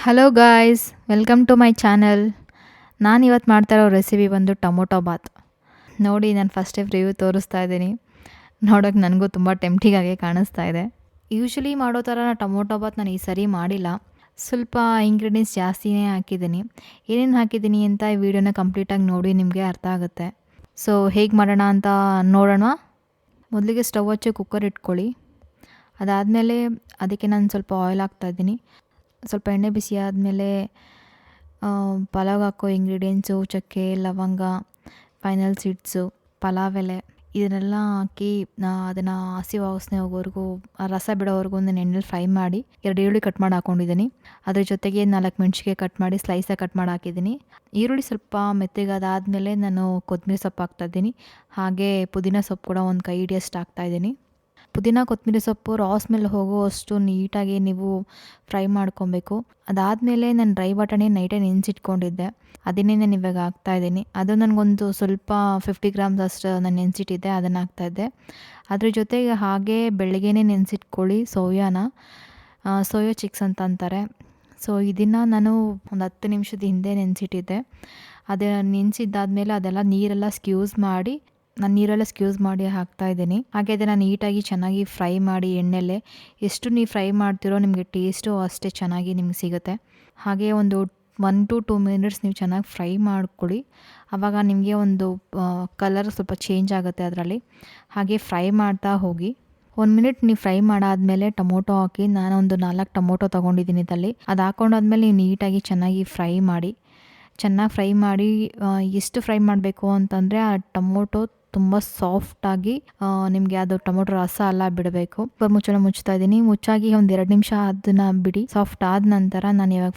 Hello guys, welcome to my channel. ನಾನು ಇವತ್ತು ಮಾಡ್ತಾ ಇರೋ ರೆಸಿಪಿ ಬಂದು ಟೊಮೊಟೊ ಬಾತ್. ನೋಡಿ, ನಾನು ಫಸ್ಟ್ ಟೈಮ್ ರಿವ್ಯೂ ತೋರಿಸ್ತಾ ಇದ್ದೀನಿ. ನೋಡೋಕೆ ನನಗೂ ತುಂಬ ಟೆಂಪ್ಟಿಂಗಾಗೆ ಕಾಣಿಸ್ತಾ ಇದೆ. ಯೂಶ್ವಲಿ ಮಾಡೋ ಥರ ಟೊಮೊಟೊ ಬಾತ್ ನಾನು ಈ ಸರಿ ಮಾಡಿಲ್ಲ. ಸ್ವಲ್ಪ ಇಂಗ್ರೀಡಿಯೆಂಟ್ಸ್ ಜಾಸ್ತಿನೇ ಹಾಕಿದ್ದೀನಿ. ಏನೇನು ಹಾಕಿದ್ದೀನಿ ಅಂತ ಈ ವಿಡಿಯೋನ ಕಂಪ್ಲೀಟಾಗಿ ನೋಡಿ ನಿಮಗೆ ಅರ್ಥ ಆಗುತ್ತೆ. ಸೊ ಹೇಗೆ ಮಾಡೋಣ ಅಂತ ನೋಡೋಣ. ಮೊದಲಿಗೆ ಸ್ಟವ್ ಹಚ್ಚಿ ಕುಕ್ಕರ್ ಇಟ್ಕೊಳ್ಳಿ. ಅದಾದಮೇಲೆ ಅದಕ್ಕೆ ನಾನು ಸ್ವಲ್ಪ ಆಯಿಲ್ ಹಾಕ್ತಾಯಿದ್ದೀನಿ. ಸ್ವಲ್ಪ ಎಣ್ಣೆ ಬಿಸಿ ಆದಮೇಲೆ ಪಲಾವ್ಗೆ ಹಾಕೋ ಇಂಗ್ರೀಡಿಯೆಂಟ್ಸು, ಚಕ್ಕೆ, ಲವಂಗ, ಫೈನಲ್ ಸೀಡ್ಸು, ಪಲಾವ್ ಎಲೆ ಇದನ್ನೆಲ್ಲ ಹಾಕಿ ಅದನ್ನು ಹಸಿ ವಾಸನೆ ಹೋಗೋವರೆಗೂ, ರಸ ಬಿಡೋವರೆಗೂ ನಾನು ಎಣ್ಣೆಲಿ ಫ್ರೈ ಮಾಡಿ 2 ಈರುಳ್ಳಿ ಕಟ್ ಮಾಡಿ ಹಾಕ್ಕೊಂಡಿದ್ದೀನಿ. ಅದ್ರ ಜೊತೆಗೆ 4 ಮೆಣಸಿಗೆ ಕಟ್ ಮಾಡಿ ಸ್ಲೈಸಾಗಿ ಕಟ್ ಮಾಡಿ ಹಾಕಿದ್ದೀನಿ. ಈರುಳ್ಳಿ ಸ್ವಲ್ಪ ಮೆತ್ತಗಾದಾದಮೇಲೆ ನಾನು ಕೊತ್ತಂಬರಿ ಸೊಪ್ಪು ಹಾಕ್ತಾಯಿದ್ದೀನಿ. ಹಾಗೆ ಪುದೀನ ಸೊಪ್ಪು ಕೂಡ ಒಂದು ಕೈ ಹಿಡಿಯಷ್ಟು ಹಾಕ್ತಾಯಿದ್ದೀನಿ. ಪುದೀನ ಕೊತ್ತಂಬರಿ ಸೊಪ್ಪು ರಾ ಸ್ಮೆಲ್ ಹೋಗುವಷ್ಟು ನೀಟಾಗಿ ನೀವು ಫ್ರೈ ಮಾಡ್ಕೊಬೇಕು. ಅದಾದಮೇಲೆ ನಾನು ಡ್ರೈ ಬಟಾಣಿ ನೈಟೇ ನೆನೆಸಿಟ್ಕೊಂಡಿದ್ದೆ, ಅದನ್ನೇ ನಾನು ಇವಾಗ ಹಾಕ್ತಾಯಿದ್ದೀನಿ. ಅದು ನನಗೊಂದು ಸ್ವಲ್ಪ 50 ಗ್ರಾಮ್ಸ್ ಅಷ್ಟು ನಾನು ನೆನೆಸಿಟ್ಟಿದ್ದೆ, ಅದನ್ನು ಹಾಕ್ತಾಯಿದ್ದೆ. ಅದ್ರ ಜೊತೆಗೆ ಹಾಗೆ ಬೆಳಗ್ಗೆನೇ ನೆನೆಸಿಟ್ಕೊಳ್ಳಿ ಸೋಯಾ ಚಿಕ್ಸ್ ಅಂತ ಅಂತಾರೆ. ಸೊ ಇದನ್ನು ನಾನು ಒಂದು 10 ನಿಮಿಷದ ಹಿಂದೆ ನೆನೆಸಿಟ್ಟಿದ್ದೆ. ಅದು ನೆನೆಸಿದ್ದಾದಮೇಲೆ ಅದೆಲ್ಲ ನೀರೆಲ್ಲ ಸ್ಕ್ಯೂಸ್ ಮಾಡಿ ಹಾಕ್ತಾಯಿದ್ದೀನಿ. ಹಾಗೆ ಅದನ್ನು ನೀಟಾಗಿ ಚೆನ್ನಾಗಿ ಫ್ರೈ ಮಾಡಿ ಎಣ್ಣೆಲೆ. ಎಷ್ಟು ನೀವು ಫ್ರೈ ಮಾಡ್ತೀರೋ ನಿಮಗೆ ಟೇಸ್ಟು ಅಷ್ಟೇ ಚೆನ್ನಾಗಿ ನಿಮ್ಗೆ ಸಿಗುತ್ತೆ. ಹಾಗೆ ಒಂದು 1 to 2 ಮಿನಿಟ್ಸ್ ನೀವು ಚೆನ್ನಾಗಿ ಫ್ರೈ ಮಾಡ್ಕೊಳ್ಳಿ. ಆವಾಗ ನಿಮಗೆ ಒಂದು ಕಲರ್ ಸ್ವಲ್ಪ ಚೇಂಜ್ ಆಗುತ್ತೆ ಅದರಲ್ಲಿ. ಹಾಗೆ ಫ್ರೈ ಮಾಡ್ತಾ ಹೋಗಿ. 1 ಮಿನಿಟ್ ನೀವು ಫ್ರೈ ಮಾಡಾದಮೇಲೆ ಟೊಮೊಟೊ ಹಾಕಿ. ನಾನೊಂದು 4 ಟೊಮೊಟೊ ತೊಗೊಂಡಿದ್ದೀನಿ ಇದರಲ್ಲಿ. ಅದು ಹಾಕ್ಕೊಂಡಾದ್ಮೇಲೆ ನೀವು ನೀಟಾಗಿ ಚೆನ್ನಾಗಿ ಫ್ರೈ ಮಾಡಿ. ಎಷ್ಟು ಫ್ರೈ ಮಾಡಬೇಕು ಅಂತಂದರೆ ಆ ಟೊಮೊಟೊ ತುಂಬ ಸಾಫ್ಟಾಗಿ ನಿಮಗೆ ಅದು ಟೊಮೊಟೊ ರಸ ಎಲ್ಲ ಬಿಡಬೇಕು. ಮುಚ್ಚಳ ಮುಚ್ತಾ ಇದ್ದೀನಿ. ಮುಚ್ಚಾಗಿ ಒಂದು 2 ನಿಮಿಷ ಅದನ್ನು ಬಿಡಿ. ಸಾಫ್ಟ್ ಆದ ನಂತರ ನಾನು ಇವಾಗ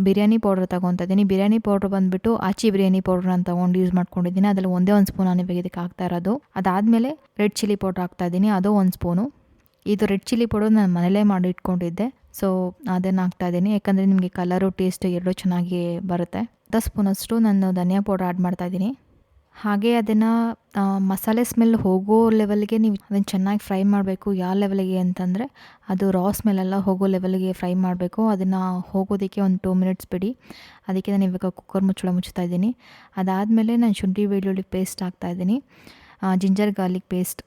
ಬಿರಿಯಾನಿ ಪೌಡ್ರ್ ತೊಗೊತಾ ಇದ್ದೀನಿ. ಬಿರಿಯಾನಿ ಪೌಡ್ರ್ ಬಂದುಬಿಟ್ಟು ಆಚಿ ಬಿರಿಯಾನಿ ಪೌಡ್ರ್ ನಾನು ತೊಗೊಂಡು ಯೂಸ್ ಮಾಡ್ಕೊಂಡಿದ್ದೀನಿ. ಅದರಲ್ಲಿ 1 ಸ್ಪೂನ್ ನಾನು ಇವಾಗ ಇದಕ್ಕೆ ಹಾಕ್ತಾ ಇರೋದು. ಅದಾದಮೇಲೆ ರೆಡ್ ಚಿಲ್ಲಿ ಪೌಡ್ರ್ ಹಾಕ್ತಾ ಇದ್ದೀನಿ, ಅದು 1 ಸ್ಪೂನು. ಇದು ರೆಡ್ ಚಿಲ್ಲಿ ಪೌಡರ್ ನಾನು ಮನೇಲೇ ಮಾಡಿ ಇಟ್ಕೊಂಡಿದ್ದೆ. ಸೊ ಅದನ್ನು ಹಾಕ್ತಾಯಿದ್ದೀನಿ, ಯಾಕಂದರೆ ನಿಮಗೆ ಕಲರು ಟೇಸ್ಟ್ ಎರಡೂ ಚೆನ್ನಾಗಿ ಬರುತ್ತೆ. 10 ಸ್ಪೂನಷ್ಟು ನಾನು ಧನಿಯಾ ಪೌಡ್ರ್ ಆ್ಯಡ್ ಮಾಡ್ತಾಯಿದ್ದೀನಿ. ಹಾಗೆ ಅದನ್ನು ಮಸಾಲೆ ಸ್ಮೆಲ್ ಹೋಗೋ ಲೆವೆಲ್ಗೆ ನೀವು ಅದನ್ನು ಚೆನ್ನಾಗಿ ಫ್ರೈ ಮಾಡಬೇಕು. ಯಾವ ಲೆವೆಲ್ಗೆ ಅಂತಂದರೆ ಅದು ರಾ ಸ್ಮೆಲ್ಲೆಲ್ಲ ಹೋಗೋ ಲೆವೆಲ್ಗೆ ಫ್ರೈ ಮಾಡಬೇಕು. ಅದನ್ನು ಹೋಗೋದಕ್ಕೆ ಒಂದು 2 ಮಿನಿಟ್ಸ್ ಬಿಡಿ. ಅದಕ್ಕೆ ನಾನು ಇವಾಗ ಕುಕ್ಕರ್ ಮುಚ್ಚಳ ಮುಚ್ತಾ ಇದ್ದೀನಿ. ಅದಾದಮೇಲೆ ನಾನು ಶುಂಠಿ ಬೆಳ್ಳುಳ್ಳಿ ಪೇಸ್ಟ್ ಹಾಕ್ತಾಯಿದ್ದೀನಿ, ಜಿಂಜರ್ ಗಾರ್ಲಿಕ್ ಪೇಸ್ಟ್.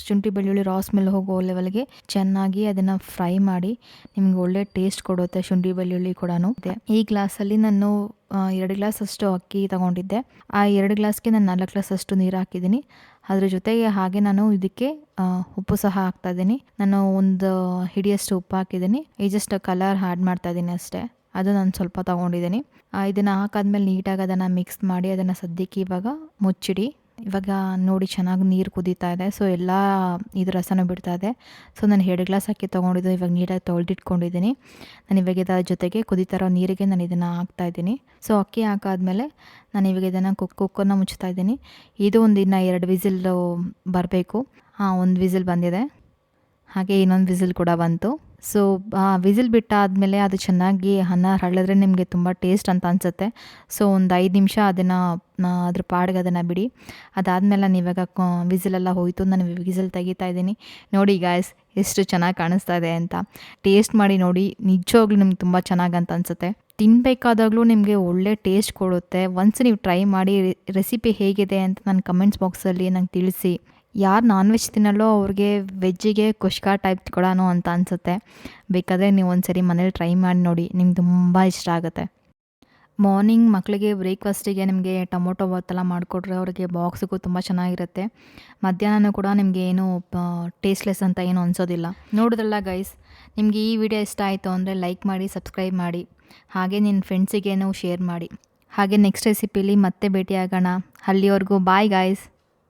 ಶುಂಠಿ ಬೆಳ್ಳುಳ್ಳಿ ರಾ ಸ್ಮೆಲ್ ಹೋಗೋ ಲೆವೆಲ್ಗೆ ಚೆನ್ನಾಗಿ ಅದನ್ನು ಫ್ರೈ ಮಾಡಿ. ನಿಮ್ಗೆ ಒಳ್ಳೆ ಟೇಸ್ಟ್ ಕೊಡುತ್ತೆ ಶುಂಠಿ ಬೆಳ್ಳುಳ್ಳಿ ಕೂಡ. ಈ ಗ್ಲಾಸಲ್ಲಿ ನಾನು 2 ಗ್ಲಾಸ್ ಅಷ್ಟು ಅಕ್ಕಿ ತೊಗೊಂಡಿದ್ದೆ. ಆ 2 ಗ್ಲಾಸ್ಗೆ ನಾನು 4 ಗ್ಲಾಸ್ ಅಷ್ಟು ನೀರು ಹಾಕಿದ್ದೀನಿ. ಅದ್ರ ಜೊತೆಗೆ ಹಾಗೆ ನಾನು ಇದಕ್ಕೆ ಉಪ್ಪು ಸಹ ಹಾಕ್ತಾಯಿದ್ದೀನಿ. ನಾನು ಒಂದು ಹಿಡಿಯಷ್ಟು ಉಪ್ಪು ಹಾಕಿದ್ದೀನಿ. ಈ ಜಸ್ಟ್ ಕಲರ್ ಆ್ಯಡ್ ಮಾಡ್ತಾಯಿದ್ದೀನಿ ಅಷ್ಟೇ. ಅದು ನಾನು ಸ್ವಲ್ಪ ತೊಗೊಂಡಿದ್ದೀನಿ. ಇದನ್ನು ಹಾಕಾದ್ಮೇಲೆ ನೀಟಾಗಿ ಅದನ್ನು ಮಿಕ್ಸ್ ಮಾಡಿ ಅದನ್ನು ಸದ್ಯಕ್ಕೆ ಇವಾಗ ಮುಚ್ಚಿಡಿ. ಇವಾಗ ನೋಡಿ ಚೆನ್ನಾಗಿ ನೀರು ಕುದೀತಾ ಇದೆ. ಸೊ ಎಲ್ಲ ಇದು ರಸನೂ ಬಿಡ್ತಾ ಇದೆ. ಸೊ ನಾನು 2 ಗ್ಲಾಸ್ ಅಕ್ಕಿ ತೊಗೊಂಡಿದ್ದು ಇವಾಗ ನೀಟಾಗಿ ತೊಳೆದಿಟ್ಕೊಂಡಿದ್ದೀನಿ. ನಾನು ಇವಾಗ ಇದರ ಜೊತೆಗೆ ಕುದೀತಾ ಇರೋ ನೀರಿಗೆ ನಾನು ಇದನ್ನು ಹಾಕ್ತಾಯಿದ್ದೀನಿ. ಸೊ ಅಕ್ಕಿ ಹಾಕಾದ್ಮೇಲೆ ನಾನು ಇವಾಗ ಇದನ್ನು ಕುಕ್ಕರ್ನ ಮುಚ್ತಾ ಇದ್ದೀನಿ. ಇದು ಇನ್ನು 2 ವಿಸಿಲ್ ಬರಬೇಕು. 1 ವಿಸಿಲ್ ಬಂದಿದೆ. ಹಾಗೆ ಇನ್ನೊಂದು ವಿಸಿಲ್ ಕೂಡ ಬಂತು. ಸೊ ವಿಸಿಲ್ ಬಿಟ್ಟಾದಮೇಲೆ ಅದು ಚೆನ್ನಾಗಿ ಅನ್ನ ಹರಳಿದ್ರೆ ನಿಮಗೆ ತುಂಬ ಟೇಸ್ಟ್ ಅಂತ ಅನಿಸುತ್ತೆ. ಸೊ ಒಂದು 5 ನಿಮಿಷ ಅದನ್ನು ಅದ್ರ ಪಾಡಿಗೆ ಅದನ್ನು ಬಿಡಿ. ಅದಾದಮೇಲೆ ನಾನು ಇವಾಗ ವಿಸಿಲೆಲ್ಲ ಹೋಯಿತು. ನಾನು ವಿಸಿಲ್ ತೆಗಿತಾ ಇದ್ದೀನಿ. ನೋಡಿ ಗಾಯ್ಸ್, ಎಷ್ಟು ಚೆನ್ನಾಗಿ ಕಾಣಿಸ್ತಾ ಇದೆ ಅಂತ. ಟೇಸ್ಟ್ ಮಾಡಿ ನೋಡಿ, ನಿಜವಾಗ್ಲೂ ನಿಮ್ಗೆ ತುಂಬ ಚೆನ್ನಾಗಿ ಅಂತ ಅನಿಸುತ್ತೆ. ತಿನ್ನಬೇಕಾದಾಗಲೂ ನಿಮಗೆ ಒಳ್ಳೆ ಟೇಸ್ಟ್ ಕೊಡುತ್ತೆ. ಒನ್ಸ್ ನೀವು ಟ್ರೈ ಮಾಡಿ ರೆಸಿಪಿ ಹೇಗಿದೆ ಅಂತ ನನ್ನ ಕಮೆಂಟ್ಸ್ ಬಾಕ್ಸಲ್ಲಿ ನಂಗೆ ತಿಳಿಸಿ. ಯಾರು ನಾನ್ ವೆಜ್ ತಿನ್ನಲ್ಲೋ ಅವ್ರಿಗೆ ವೆಜ್ಜಿಗೆ ಕುಷ್ಕ ಟೈಪ್ ಕೊಡೋಣ ಅಂತ ಅನಿಸುತ್ತೆ. ಬೇಕಾದರೆ ನೀವು ಒಂದ್ಸರಿ ಮನೇಲಿ ಟ್ರೈ ಮಾಡಿ ನೋಡಿ, ನಿಮ್ಗೆ ತುಂಬ ಇಷ್ಟ ಆಗುತ್ತೆ. ಮಾರ್ನಿಂಗ್ ಮಕ್ಕಳಿಗೆ ಬ್ರೇಕ್ಫಾಸ್ಟಿಗೆ ನಿಮಗೆ ಟೊಮೊಟೊ ಬಾತ್ ಎಲ್ಲ ಮಾಡಿಕೊಟ್ರೆ ಅವ್ರಿಗೆ ಬಾಕ್ಸಿಗೂ ತುಂಬ ಚೆನ್ನಾಗಿರುತ್ತೆ. ಮಧ್ಯಾಹ್ನ ಕೂಡ ನಿಮಗೆ ಏನು ಟೇಸ್ಟ್ಲೆಸ್ ಅಂತ ಏನೂ ಅನಿಸೋದಿಲ್ಲ. ನೋಡಿದ್ರಲ್ಲ ಗೈಸ್, ನಿಮಗೆ ಈ ವಿಡಿಯೋ ಇಷ್ಟ ಆಯಿತು ಅಂದರೆ ಲೈಕ್ ಮಾಡಿ, ಸಬ್ಸ್ಕ್ರೈಬ್ ಮಾಡಿ. ಹಾಗೆ ನಿಮ್ಮ ಫ್ರೆಂಡ್ಸಿಗೇನು ಶೇರ್ ಮಾಡಿ. ಹಾಗೆ ನೆಕ್ಸ್ಟ್ ರೆಸಿಪಿಲಿ ಮತ್ತೆ ಭೇಟಿಯಾಗೋಣ. ಅಲ್ಲಿವರೆಗೂ ಬಾಯ್ ಗಾಯ್ಸ್.